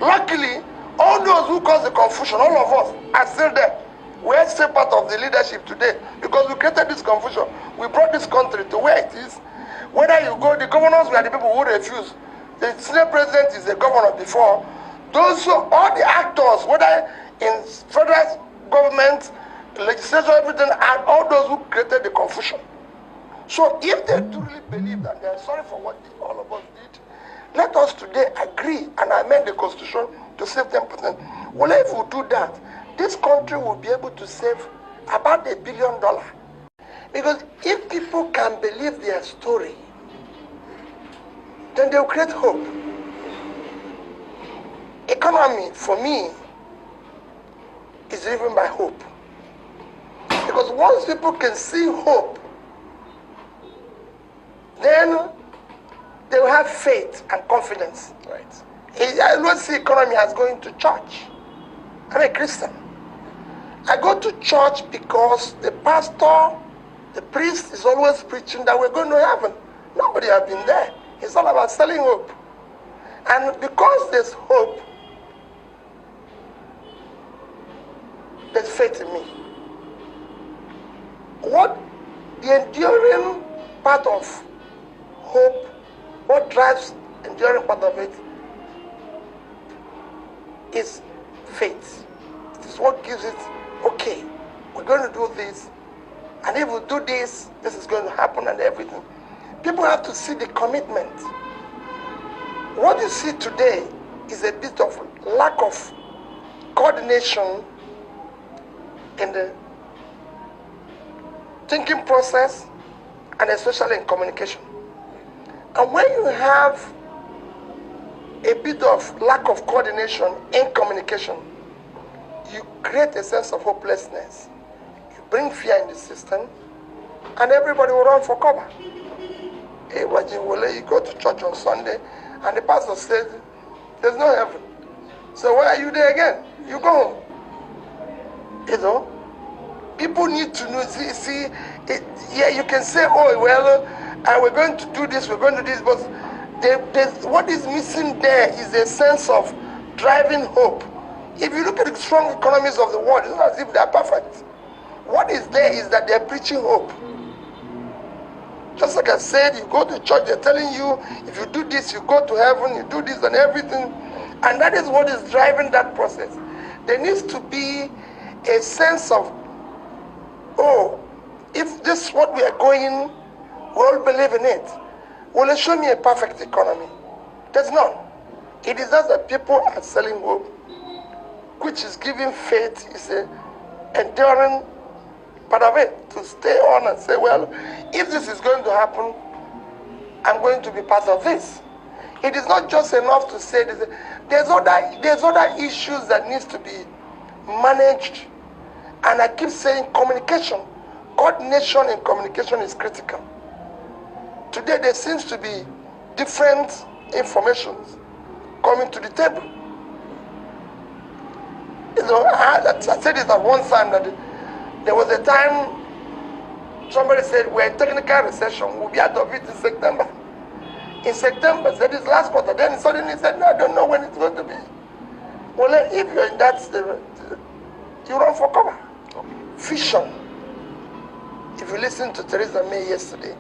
Luckily, all those who caused the confusion, all of us are still there. We are still part of the leadership today because we created this confusion. We brought this country to where it is. Whether you go, the governors were the people who refused. The Senate president is the governor before. Those who, all the actors, whether in federal government, legislature, everything, and all those who created the confusion. So if they truly believe that they are sorry for what all of us did, let us today agree and amend the constitution to save 10%. Well, if we do that, this country will be able to save about $1 billion. Because if people can believe their story, then they'll create hope. Economy, for me, is driven by hope. Because once people can see hope, then they will have faith and confidence. Right. I always see economy as going to church. I'm a Christian. I go to church because the pastor, the priest is always preaching that we're going to heaven. Nobody has been there. It's all about selling hope. And because there's hope, there's faith in me. What the enduring part of hope, what drives enduring part of it is faith. It is what gives it, okay, we're going to do this, and if we do this, this is going to happen and everything. People have to see the commitment. What you see today is a bit of lack of coordination in the thinking process and especially in communication. And when you have a bit of lack of coordination in communication, you create a sense of hopelessness. You bring fear in the system, and everybody will run for cover. Hey, you go to church on Sunday, and the pastor says, there's no heaven. So why are you there again? You go home. You know? People need to know, yeah, you can say, oh, well, we're going to do this, we're going to do this, but what is missing there is a sense of driving hope. If you look at the strong economies of the world, it's not as if they're perfect. What is there is that they're preaching hope. Just like I said, you go to church, they're telling you, if you do this, you go to heaven, you do this and everything. And that is what is driving that process. There needs to be a sense of, oh, if this is what we are going, we all believe in it. Will it show me a perfect economy? There's none. It is just that people are selling hope, which is giving faith, is an enduring part of it, to stay on and say, well, if this is going to happen, I'm going to be part of this. It is not just enough to say this. There's other issues that needs to be managed. And I keep saying communication, coordination in communication is critical. Today there seems to be different informations coming to the table. You know, I said this at one time that there was a time somebody said we're in technical recession, we'll be out of it in September. In September, said this last quarter, then suddenly said, no, I don't know when it's going to be. Well, if you're in that state, you run for cover. Vision, if you listen to Theresa May yesterday,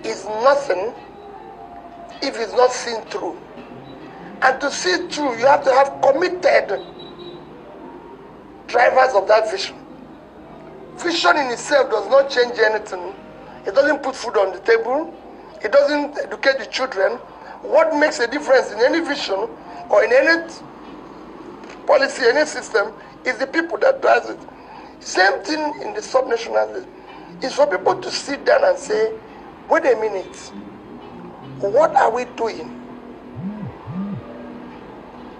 is nothing if it's not seen through. And to see it through, you have to have committed drivers of that vision. Vision in itself does not change anything. It doesn't put food on the table. It doesn't educate the children. What makes a difference in any vision or in any policy, any system, is the people that does it. Same thing in the subnational. It's for people to sit down and say, wait a minute, what are we doing?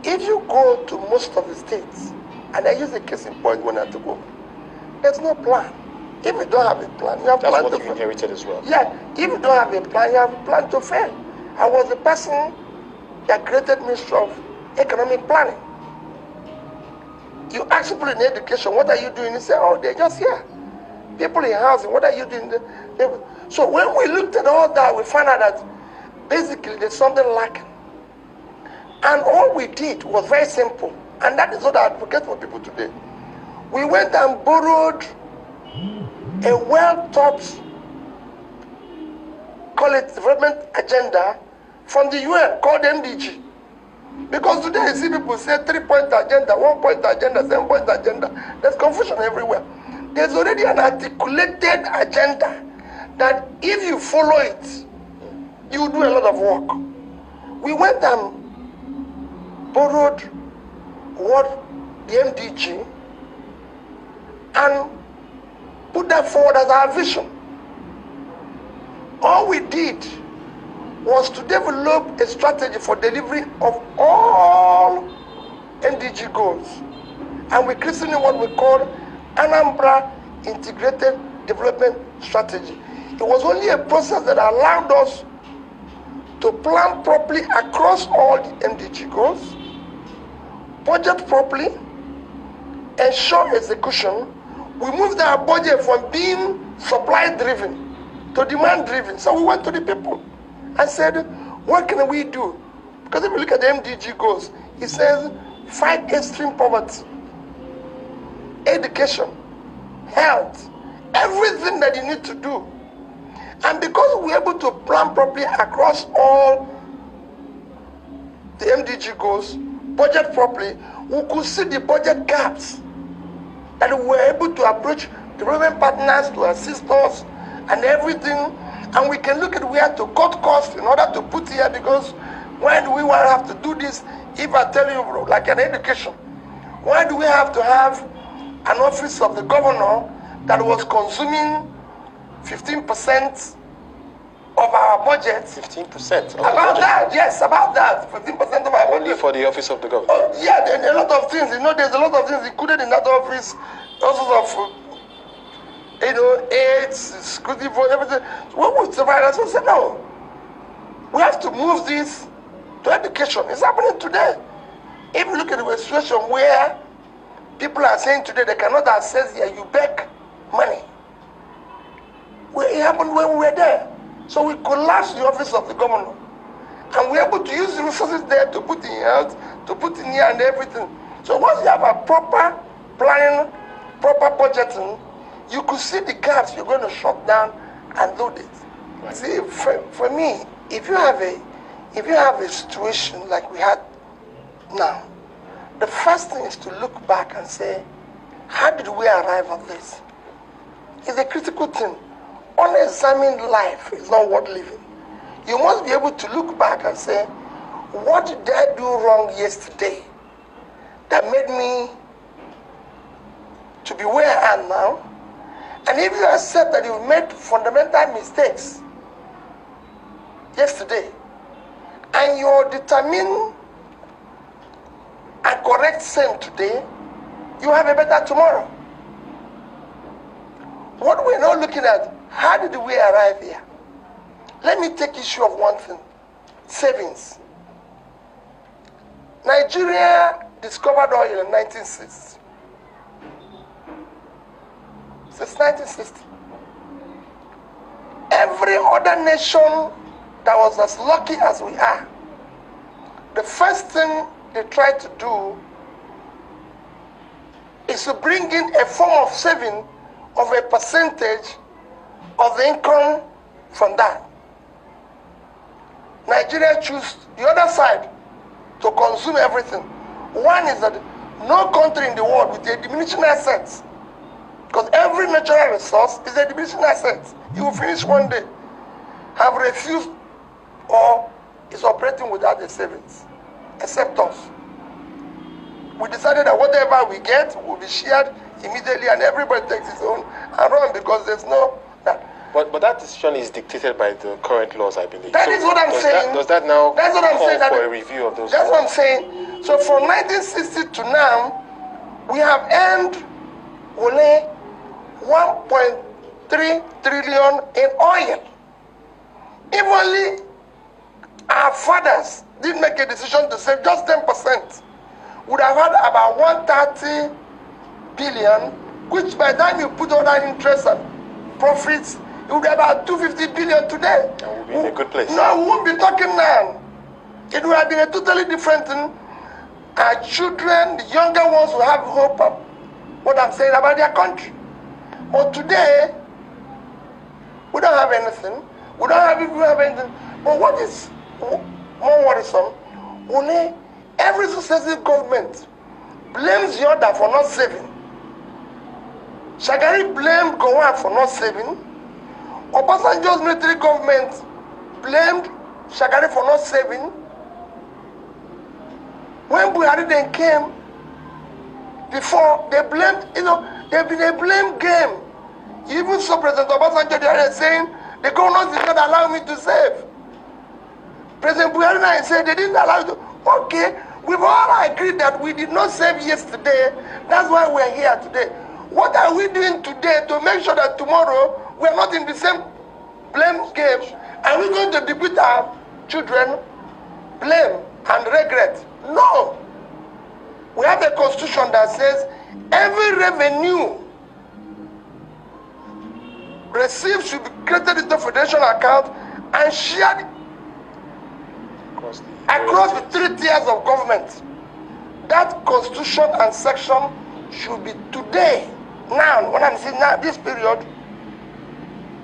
If you go to most of the states, and I use a case in point when I had to go, there's no plan. If you don't have a plan, you have That's plan what to you fail. inherited as well. Yeah, if you don't have a plan, you have a plan to fail. I was the person that created Ministry of Economic Planning. You ask people in education, what are you doing? They say, oh, they're just here. People in housing, what are you doing? So when we looked at all that, we found out that basically there's something lacking. And all we did was very simple. And that is what I advocate for people today. We went and borrowed a well-thought, call it development agenda, from the UN called MDG. Because today you see people say 3-point agenda, 1-point agenda, 7-point agenda. There's confusion everywhere. There's already an articulated agenda that if you follow it, you do a lot of work. We went and borrowed what the MDG and put that forward as our vision. All we did was to develop a strategy for delivery of all MDG goals. And we christened it what we call Anambra Integrated Development Strategy. It was only a process that allowed us to plan properly across all the MDG goals, budget properly, ensure execution. We moved our budget from being supply-driven to demand-driven. So we went to the people and said, what can we do? Because if you look at the MDG goals, it says fight extreme poverty, education, health, everything that you need to do. And because we're able to plan properly across all the MDG goals, budget properly, we could see the budget gaps that we were able to approach development partners to assist us and everything. And we can look at where to cut costs in order to put here, because why do we want to have to do this? If I tell you, like an education, why do we have to have an office of the governor that was consuming 15% of our budget? 15% of about that, yes, about that. 15% of our only budget. For the office of the governor? Oh, yeah, there are a lot of things. You know, there's a lot of things included in that office. Also of, AIDS, security for everything. So what would survive us? We said, no. We have to move this to education. It's happening today. If you look at the situation where people are saying today they cannot access here, you beg money. It happened when we were there. So we collapsed the office of the governor. And we're able to use the resources there to put in health, to put in here and everything. So once you have a proper planning, proper budgeting, you could see the gaps you're going to shut down and load it. Right. See, for me, if you have a situation like we had now, the first thing is to look back and say, how did we arrive at this? It's a critical thing. Unexamined life is not worth living. You must be able to look back and say, what did I do wrong yesterday that made me to be where I am now? And if you accept that you've made fundamental mistakes yesterday, and you're determined and correct same today, you have a better tomorrow. What we're not looking at, how did we arrive here? Let me take issue of one thing, savings. Nigeria discovered oil in 1960. Since 1960. Every other nation that was as lucky as we are, the first thing they tried to do is to bring in a form of saving of a percentage of the income from that. Nigeria chose the other side to consume everything. One is that no country in the world with a diminishing assets, because every natural resource is a diminishing asset. You will finish one day, have refused or is operating without the savings, except us. We decided that whatever we get will be shared immediately and everybody takes his own and run, because there's no that. But that decision is dictated by the current laws, I believe. That is what I'm saying. Does that now that's what I'm call saying, for a review of those That's laws? what I'm saying. So from 1960 to now, we have earned only 1.3 trillion in oil. If only our fathers didn't make a decision to save just 10%, would have had about 130 billion, which by the time you put all that interest and profits, it would be about 250 billion today. And we'll be in a good place. No, we won't be talking now. It would have been a totally different thing. Our children, the younger ones, will have hope of what I'm saying about their country. But today, we don't have anything. We don't have anything. But what is more worrisome, only every successive government blames the other for not saving. Shagari blamed Gowon for not saving. Obasanjo's military government blamed Shagari for not saving. When Buhari then came, before they blamed, they've been a blame game. You even saw President Obasanjo there saying, the governors did not allow me to save. President Buhari now said they didn't allow you to. Okay, we've all agreed that we did not save yesterday. That's why we're here today. What are we doing today to make sure that tomorrow we're not in the same blame game? Are we going to depute our children blame and regret? No. We have a constitution that says every revenue received should be credited into federation account and shared across the 3 tiers of government. That constitution and section should be today, now, when I'm saying now, this period,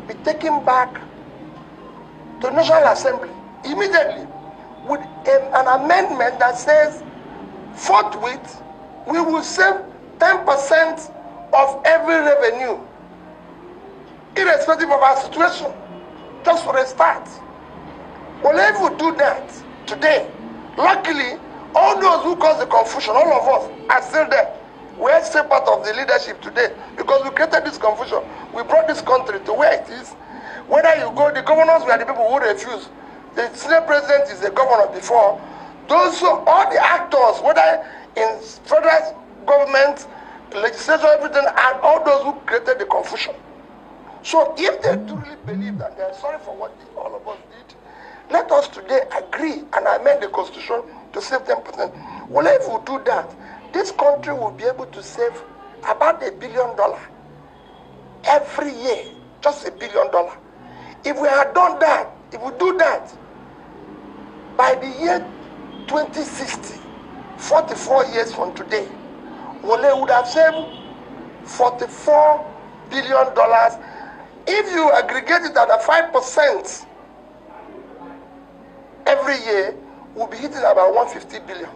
be taken back to National Assembly immediately with an amendment that says forthwith we will save 10% of every revenue, irrespective of our situation, just for a start. Well, if we do that today, luckily, all those who caused the confusion, all of us are still there. We're still part of the leadership today because we created this confusion. We brought this country to where it is. Whether you go, the governors were the people who refuse. The Senate president is the governor before. Those who, all the actors, whether in federal government, legislature, everything, and all those who created the confusion. So if they truly believe that they're sorry for what all of us did, let us today agree and amend the constitution to save 10%. Well, if we do that, this country will be able to save about $1 billion every year, just $1 billion. If we had done that, if we do that, by the year 2060, 44 years from today, Wole would have saved $44 billion. If you aggregate it at a 5% every year, we'll be hitting about 150 billion.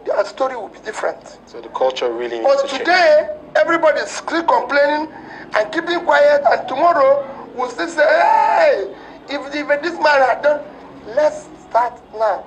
Their story will be different. So the culture really needs but to change. today, everybody is still complaining and keeping quiet, and tomorrow we'll still say, hey, if this man had done, let's start now.